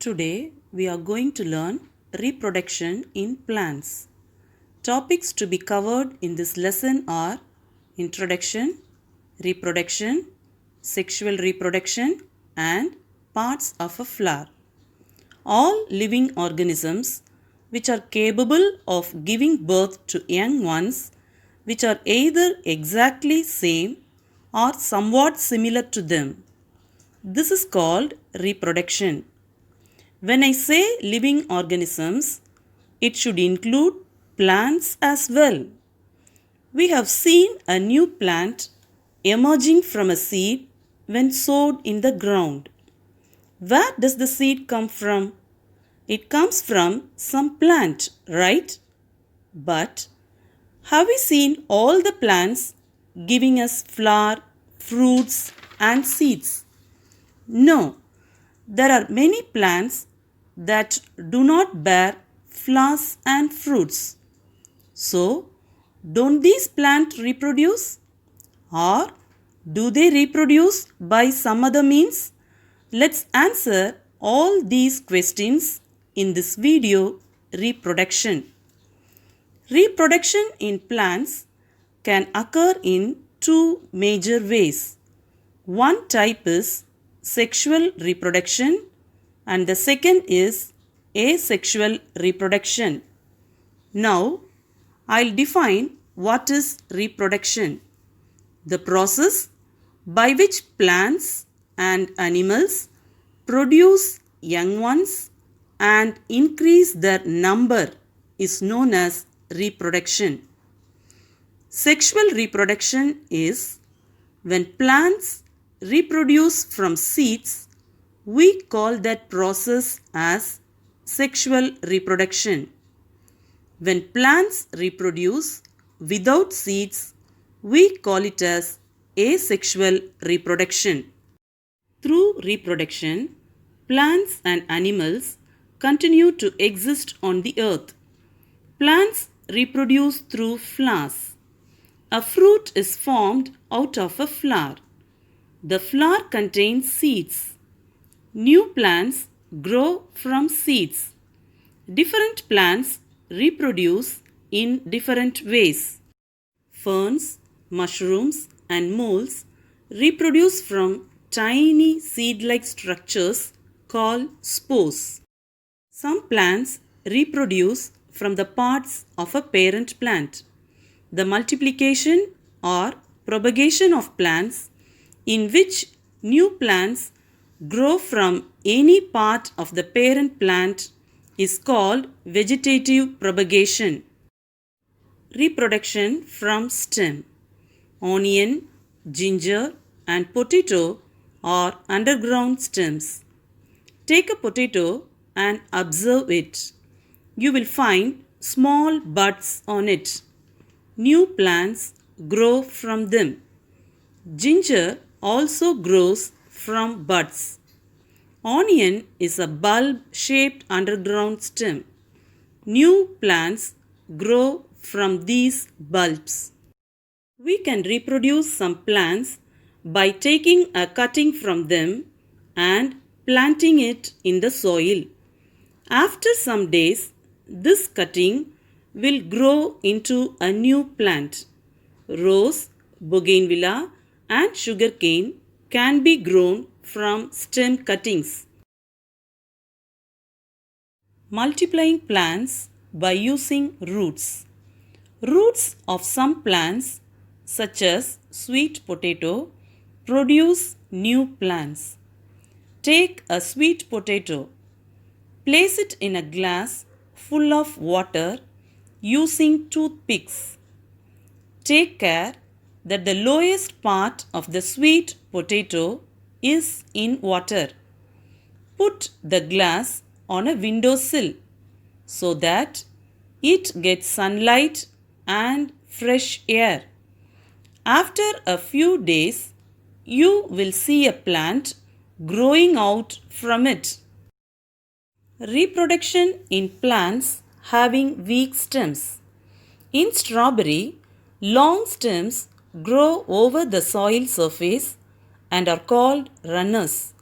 Today we are going to learn reproduction in plants. Topics to be covered in this lesson are introduction, reproduction, sexual reproduction, and parts of a flower. All living organisms which are capable of giving birth to young ones which are either exactly same or somewhat similar to them. This is called reproduction. When I say living organisms, it should include plants as well. We have seen a new plant emerging from a seed when sowed in the ground. Where does the seed come from? It comes from some plant, right? But have we seen all the plants giving us flower, fruits, and seeds? No. There are many plants that do not bear flowers and fruits. So, don't these plants reproduce? Or do they reproduce by some other means? Let's answer all these questions in this video, reproduction. Reproduction in plants can occur in two major ways. One type is sexual reproduction and the second is asexual reproduction. Now, I'll define what is reproduction. The process by which plants and animals produce young ones and increase their number is known as reproduction. Sexual reproduction is when plants reproduce from seeds. We call that process as sexual reproduction. When plants reproduce without seeds, we call it as asexual reproduction. Through reproduction, plants and animals continue to exist on the earth. Plants reproduce through flowers. A fruit is formed out of a flower. The flower contains seeds. New plants grow from seeds. Different plants reproduce in different ways. Ferns, mushrooms, and moles reproduce from tiny seed-like structures called spores. Some plants reproduce from the parts of a parent plant. The multiplication or propagation of plants in which new plants grow from any part of the parent plant is called vegetative propagation. Reproduction from stem. Onion, ginger, and potato are underground stems. Take a potato and observe it. You will find small buds on it. New plants grow from them. Ginger also grows from buds. Onion is a bulb-shaped underground stem. New plants grow from these bulbs. We can reproduce some plants by taking a cutting from them and planting it in the soil. After some days, this cutting will grow into a new plant. Rose, bougainvillea, and sugarcane can be grown from stem cuttings. Multiplying plants by using roots. Roots of some plants, such as sweet potato, produce new plants. Take a sweet potato. Place it in a glass full of water using toothpicks. Take care that the lowest part of the sweet potato is in water. Put the glass on a windowsill so that it gets sunlight and fresh air. After a few days, you will see a plant growing out from it. Reproduction in plants having weak stems. In strawberry, long stems grow over the soil surface and are called runners.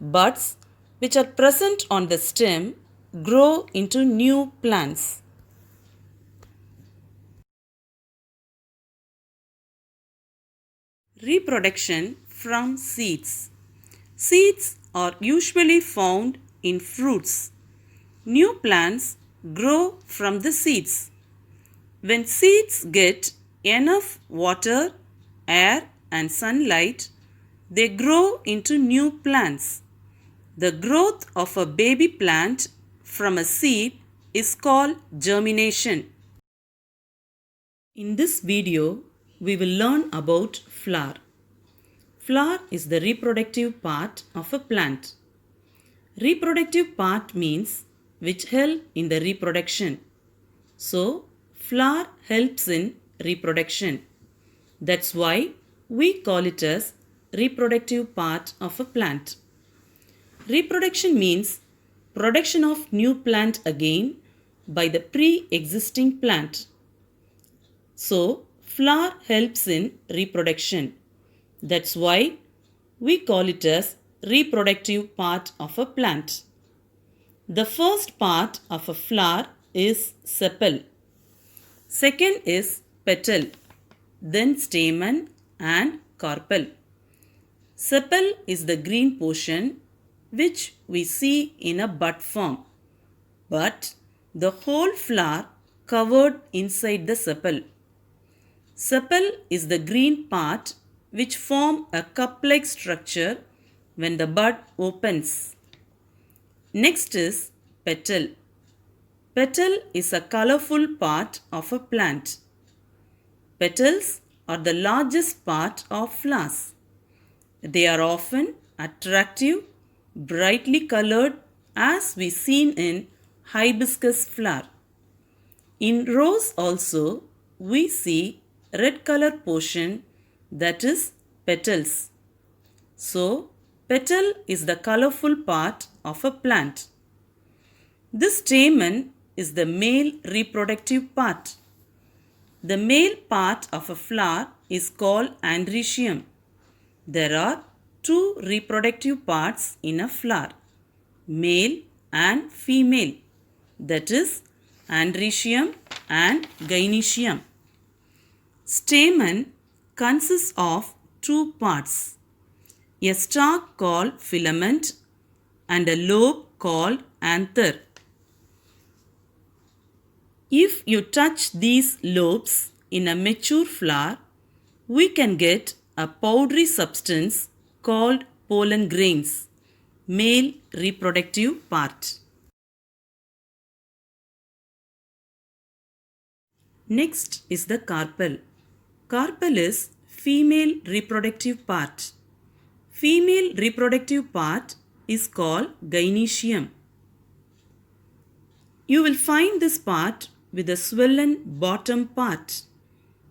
Buds which are present on the stem grow into new plants. Reproduction from seeds. Seeds are usually found in fruits. New plants grow from the seeds. When seeds get enough water, air, and sunlight, they grow into new plants. The growth of a baby plant from a seed is called germination. In this video, we will learn about flower. Flower is the reproductive part of a plant. Reproductive part means which help in the reproduction. So, flower helps in reproduction. That's why we call it as reproductive part of a plant. Reproduction means production of new plant again by the pre-existing plant. So, flower helps in reproduction. That's why we call it as reproductive part of a plant. The first part of a flower is sepal. Second is petal, then stamen and carpel. Sepal is the green portion which we see in a bud form, but the whole flower covered inside the sepal. Sepal is the green part which form a cup-like structure when the bud opens. Next is petal. Petal is a colorful part of a plant. Petals are the largest part of flowers. They are often attractive, brightly colored as we seen in hibiscus flower. In rose also we see red color portion, that is petals. So, petal is the colorful part of a plant. This stamen is the male reproductive part. The male part of a flower is called androecium. There are two reproductive parts in a flower, male and female, that is androecium and gynoecium. Stamen consists of two parts, a stalk called filament and a lobe called anther. If you touch these lobes in a mature flower, we can get a powdery substance called pollen grains, male reproductive part. Next is the carpel. Carpel is female reproductive part. Female reproductive part is called gynoecium. You will find this part with a swollen bottom part,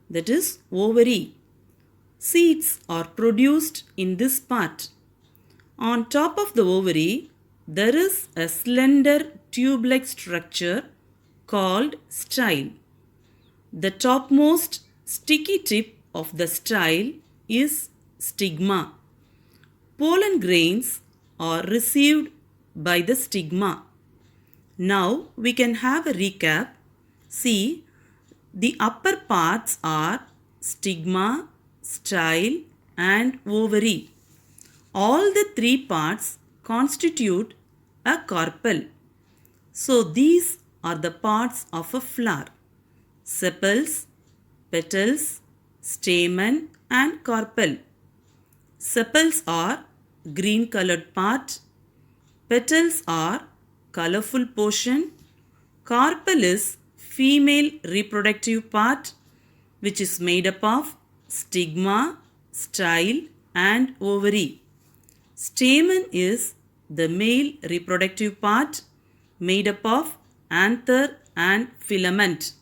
that is ovary. Seeds are produced in this part. On top of the ovary, there is a slender tube-like structure called style. The topmost sticky tip of the style is stigma. Pollen grains are received by the stigma. Now we can have a recap. See, the upper parts are stigma, style and ovary. All the three parts constitute a carpel. So these are the parts of a flower: sepals, petals, stamen and carpel. Sepals are green colored part, petals are colorful portion, carpel is female reproductive part which is made up of stigma, style and ovary. Stamen is the male reproductive part made up of anther and filament.